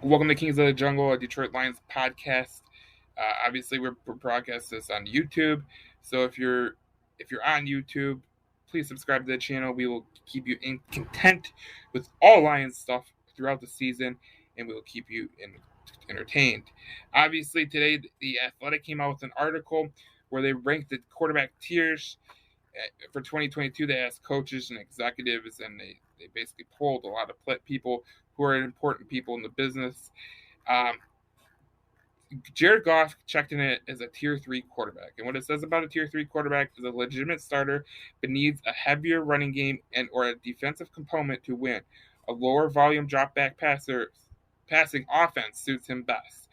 Welcome to Kings of the Jungle, a Detroit Lions podcast. Obviously, we're broadcast this on YouTube, so if you're on YouTube, please subscribe to the channel. We will keep you in content with all Lions stuff throughout the season, and we will keep you entertained. Obviously, today the Athletic came out with an article where they ranked the quarterback tiers for 2022. They asked coaches and executives, and they basically polled a lot of people who are important people in the business. Um, Jared Goff checked in it as a tier 3 quarterback. And what it says about a tier 3 quarterback is a legitimate starter, but needs a heavier running game and or a defensive component to win. A lower volume drop back passing offense suits him best.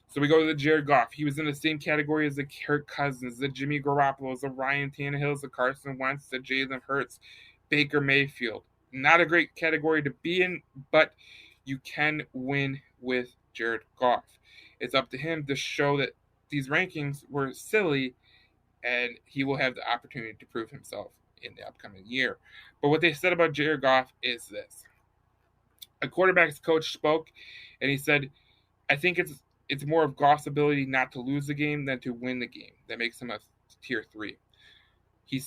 So we go to the Jared Goff. He was in the same category as the Kirk Cousins, the Jimmy Garoppolo, the Ryan Tannehills, the Carson Wentz, the Jalen Hurts, Baker Mayfield. Not a great category to be in, but you can win with Jared Goff. It's up to him to show that these rankings were silly, and he will have the opportunity to prove himself in the upcoming year. But what they said about Jared Goff is this. A quarterback's coach spoke, and he said, I think it's more of Goff's ability not to lose the game than to win the game that makes him a tier 3. He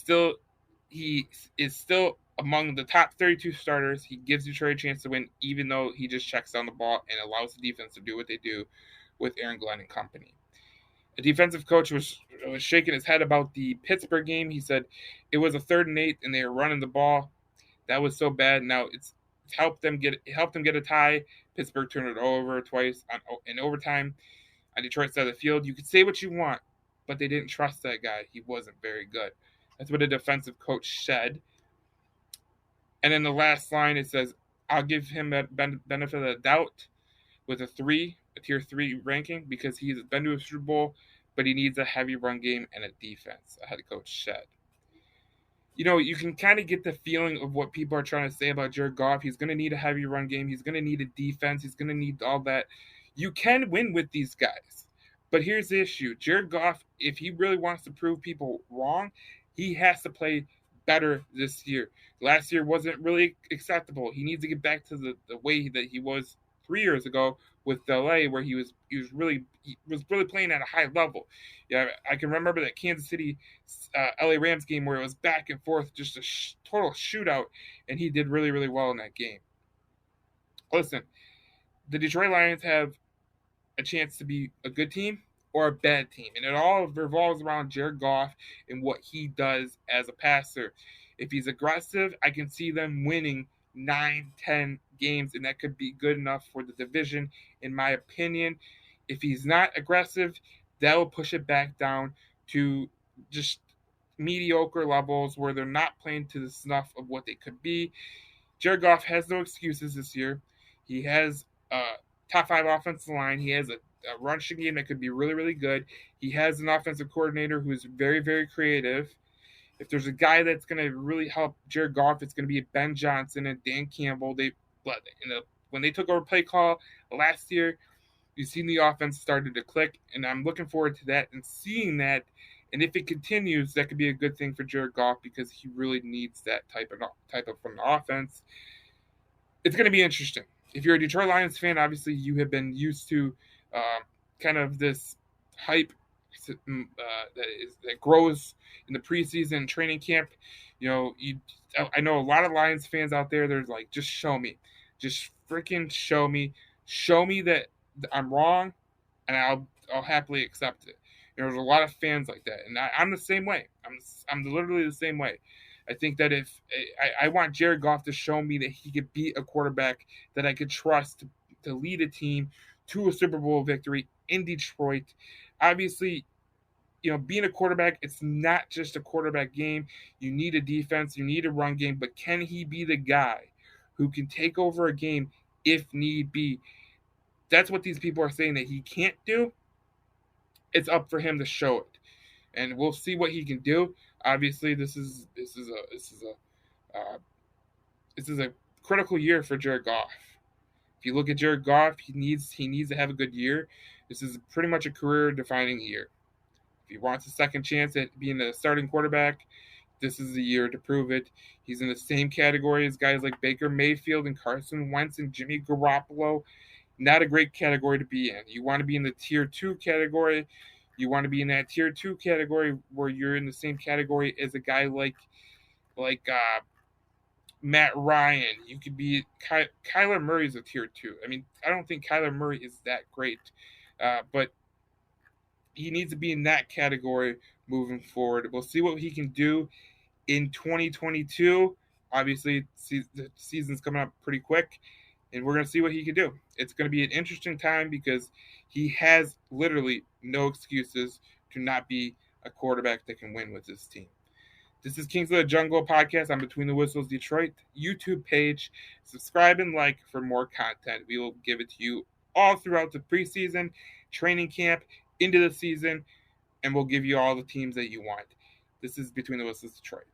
is still among the top 32 starters. He gives Detroit a chance to win, even though he just checks down the ball and allows the defense to do what they do with Aaron Glenn and company. A defensive coach was shaking his head about the Pittsburgh game. He said it was a 3rd and 8, and they were running the ball. That was so bad. Now it's helped them get a tie. Pittsburgh turned it over twice in overtime on Detroit's side of the field. You could say what you want, but they didn't trust that guy. He wasn't very good. That's what a defensive coach said. And in the last line, it says, I'll give him a benefit of the doubt with a tier 3 ranking because he's been to a Super Bowl, but he needs a heavy run game and a defense, a head coach said. You know, you can kind of get the feeling of what people are trying to say about Jared Goff. He's going to need a heavy run game. He's going to need a defense. He's going to need all that. You can win with these guys. But here's the issue. Jared Goff, if he really wants to prove people wrong, he has to play better this year. Last year wasn't really acceptable. He needs to get back to the way that he was 3 years ago with LA, where he was really playing at a high level. Yeah, I can remember that Kansas City LA Rams game where it was back and forth, just a total shootout, and he did really, really well in that game. Listen, the Detroit Lions have a chance to be a good team or a bad team, and it all revolves around Jared Goff and what he does as a passer. If he's aggressive, I can see them winning 9-10 games, and that could be good enough for the division, in my opinion. If he's not aggressive, that will push it back down to just mediocre levels where they're not playing to the snuff of what they could be. Jared Goff has no excuses this year. He has a top 5 offensive line. He has a rushing game that could be really, really good. He has an offensive coordinator who is very, very creative. If there's a guy that's going to really help Jared Goff, it's going to be Ben Johnson and Dan Campbell. When they took over play call last year, you've seen the offense started to click, and I'm looking forward to that and seeing that. And if it continues, that could be a good thing for Jared Goff because he really needs that type of from the offense. It's going to be interesting. If you're a Detroit Lions fan, obviously you have been used to kind of this hype that grows in the preseason training camp. You know, I know a lot of Lions fans out there. They're like, just show me, just freaking show me that I'm wrong, and I'll happily accept it. You know, there's a lot of fans like that, and I'm the same way. I'm literally the same way. I think that if I want Jared Goff to show me that he could be a quarterback that I could trust to lead a team to a Super Bowl victory in Detroit. Obviously, you know, being a quarterback, it's not just a quarterback game. You need a defense, you need a run game, but can he be the guy who can take over a game if need be? That's what these people are saying that he can't do. It's up for him to show it, and we'll see what he can do. Obviously, this is a critical year for Jared Goff. If you look at Jared Goff, he needs to have a good year. This is pretty much a career-defining year. If he wants a second chance at being a starting quarterback, this is the year to prove it. He's in the same category as guys like Baker Mayfield and Carson Wentz and Jimmy Garoppolo. not a great category to be in. You want to be in the tier 2 category. You want to be in that tier 2 category where you're in the same category as a guy like Matt Ryan. You could be Kyler Murray's a tier 2. I mean, I don't think Kyler Murray is that great, but he needs to be in that category moving forward. We'll see what he can do in 2022. Obviously, the season's coming up pretty quick, and we're going to see what he can do. It's going to be an interesting time because he has literally no excuses to not be a quarterback that can win with this team. This is Kings of the Jungle podcast on Between the Whistles Detroit YouTube page. Subscribe and like for more content. We will give it to you all throughout the preseason, training camp, into the season, and we'll give you all the teams that you want. This is Between the Whistles Detroit.